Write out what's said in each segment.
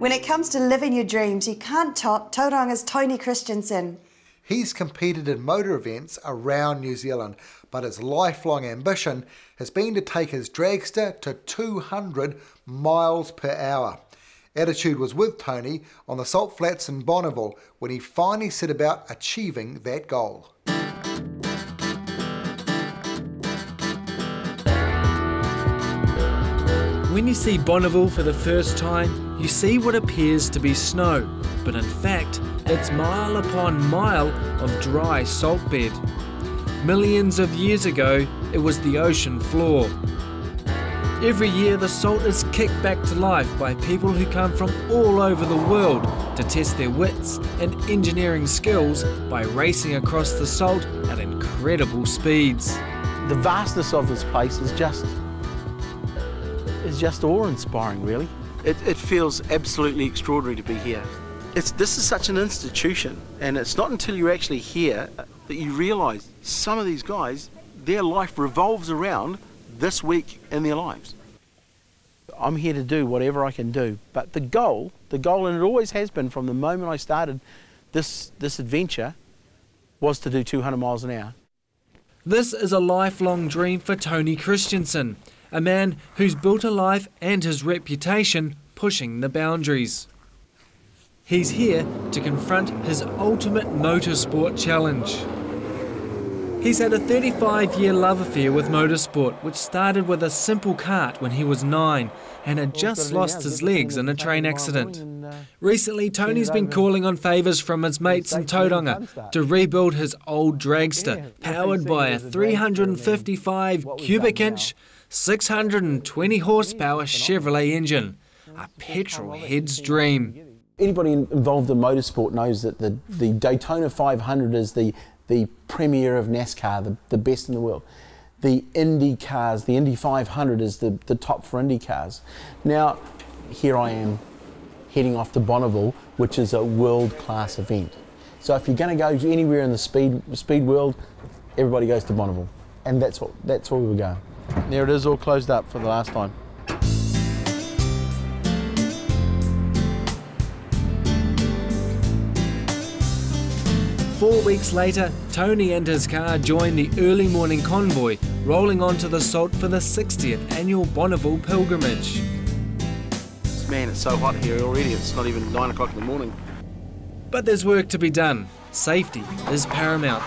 When it comes to living your dreams, you can't top Tauranga's Tony Christiansen. He's competed in motor events around New Zealand, but his lifelong ambition has been to take his dragster to 200 miles per hour. Attitude was with Tony on the Salt Flats in Bonneville when he finally set about achieving that goal. When you see Bonneville for the first time, you see what appears to be snow, but in fact, it's mile upon mile of dry salt bed. Millions of years ago, it was the ocean floor. Every year, the salt is kicked back to life by people who come from all over the world to test their wits and engineering skills by racing across the salt at incredible speeds. The vastness of this place is just awe-inspiring, really. It feels absolutely extraordinary to be here. This is such an institution, and it's not until you're actually here that you realise some of these guys, their life revolves around this week in their lives. I'm here to do whatever I can do, but the goal, and it always has been from the moment I started this adventure, was to do 200 miles an hour. This is a lifelong dream for Tony Christiansen, a man who's built a life and his reputation pushing the boundaries. He's here to confront his ultimate motorsport challenge. He's had a 35-year love affair with motorsport, which started with a simple kart when he was 9 and had just lost his legs in a train accident. Recently, Tony's been calling on favours from his mates in Tauranga to rebuild his old dragster, powered by a 355 cubic inch, 620 horsepower Chevrolet engine, a petrol head's dream. Anybody involved in motorsport knows that the Daytona 500 is the premier of NASCAR, the best in the world. The Indy cars, the Indy 500 is the top for Indy cars. Now, here I am heading off to Bonneville, which is a world-class event. So if you're going to go anywhere in the speed world, everybody goes to Bonneville, and that's where we were going. There it is, all closed up for the last time. Four weeks later, Tony and his car join the early morning convoy, rolling onto the salt for the 60th annual Bonneville pilgrimage. Man, it's so hot here already, it's not even 9 o'clock in the morning. But there's work to be done. Safety is paramount.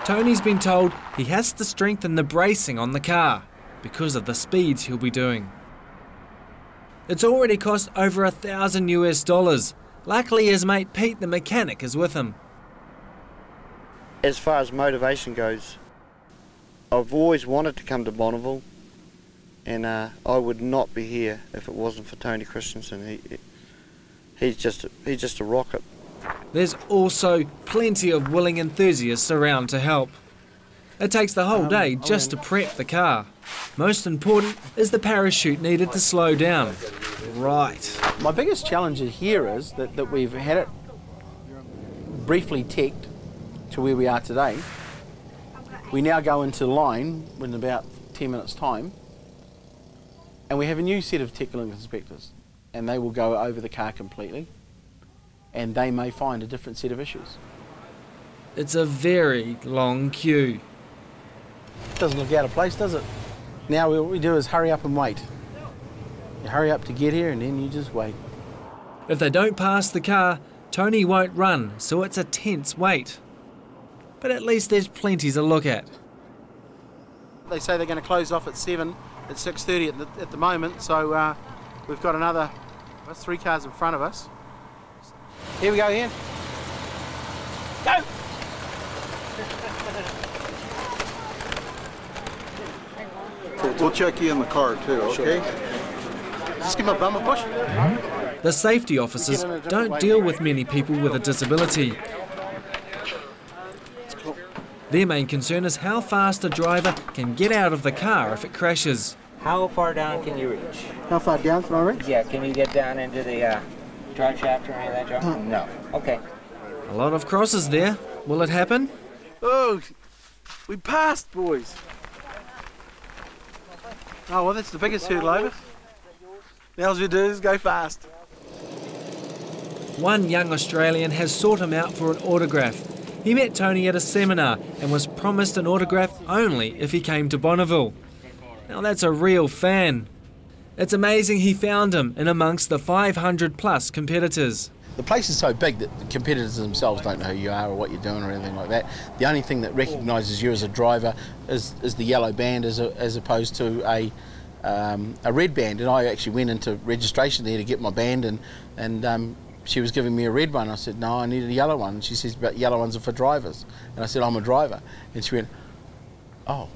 Tony's been told he has to strengthen the bracing on the car because of the speeds he'll be doing. It's already cost over $1,000 US. Luckily, his mate Pete, the mechanic, is with him. As far as motivation goes, I've always wanted to come to Bonneville, and I would not be here if it wasn't for Tony Christiansen. He's just a rocket. There's also plenty of willing enthusiasts around to help. It takes the whole day just to prep the car. Most important is the parachute needed to slow down. Right. My biggest challenge here is that we've had it briefly teched to where we are today. We now go into line in about 10 minutes' time, and we have a new set of technical inspectors, and they will go over the car completely, and they may find a different set of issues. It's a very long queue. Doesn't look out of place, does it? Now what we do is hurry up and wait. You hurry up to get here, and then you just wait. If they don't pass the car, Tony won't run, so it's a tense wait. But at least there's plenty to look at. They say they're going to close off at 7, at 6:30 at the moment, so we've got another 3 cars in front of us. Here we go, Ian. Go! We'll check you in the car too, okay? Just give him a bum a push. The safety officers don't deal with many people with a disability. Their main concern is how fast a driver can get out of the car if it crashes. How far down can you reach? How far down can I reach? Yeah, can you get down into the drive shaft or any of that, John? No. Okay. A lot of crosses there. Will it happen? Oh, we passed, boys. Oh, well, that's the biggest hurdle over. Now all we do is go fast. One young Australian has sought him out for an autograph. He met Tony at a seminar and was promised an autograph only if he came to Bonneville. Now that's a real fan. It's amazing he found him in amongst the 500 plus competitors. The place is so big that the competitors themselves don't know who you are or what you're doing or anything like that. The only thing that recognises you as a driver is the yellow band as opposed to a red band. And I actually went into registration there to get my band, and she was giving me a red one. I said, no, I need a yellow one. And she says, but yellow ones are for drivers. And I said, I'm a driver. And she went, oh.